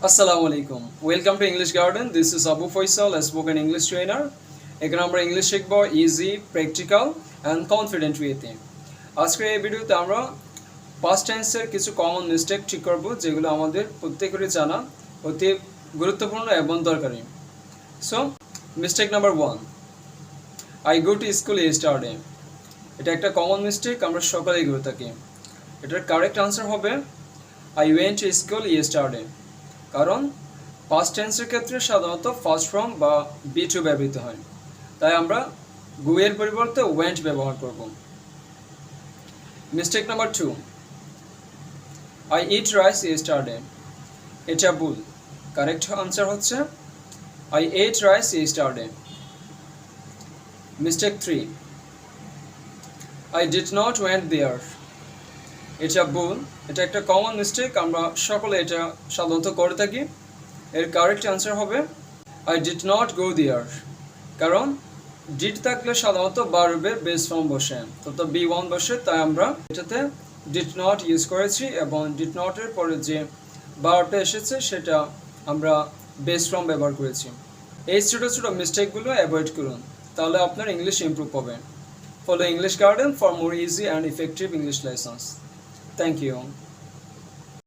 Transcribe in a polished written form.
আসসালামু আলাইকুম welcome to English garden this is Abu Faisal spoken English trainer এখানে আমরা ইংলিশ শিখব ইজি প্র্যাকটিক্যাল অ্যান্ড কনফিডেন্ট ওয়েতে আজকের এই ভিডিওতে আমরা পাস্ট টেন্সের কিছু কমন মিস্টেক ঠিক করব যেগুলো আমাদের প্রত্যেকেরই জানা অতি গুরুত্বপূর্ণ এবং দরকারি so mistake number 1 I go to school yesterday এটা একটা কমন মিস্টেক আমরা সকলেই করে থাকি এটার কারেক্ট আনসার হবে I went to school yesterday কারণ পাস্ট টেন্সের ক্ষেত্রে সাধারণত ফার্স্ট ফর্ম বা বি টু ব্যবহৃত হয় তাই আমরা গো এর পরিবর্তে ওয়েন্ট ব্যবহার করব mistake number 2 I eat rice yesterday এটা ভুল কারেক্ট আনসার হচ্ছে I ate rice yesterday mistake 3 I did not went there এটা ভুল এটা একটা কমন মিস্টেক আমরা সকলে এটা সাধারণত করে থাকি এর কারেক্ট আনসার হবে আই ডিড নট গো দেয়ার কারণ ডিড থাকলে সাধারণত ভার্বের বেস ফর্ম বসে তো বি ওয়ান বসে তাই আমরা এটাতে ডিড নট ইউজ করেছি এবং ডিড নটের পরে যে ভার্বটা এসেছে সেটা আমরা বেস ফর্ম ব্যবহার করেছি এই ছোটো ছোটো মিস্টেকগুলো অ্যাভয়েড করুন তাহলে আপনার ইংলিশ ইমপ্রুভ হবে follow English garden for more easy and effective English lessons Thank you.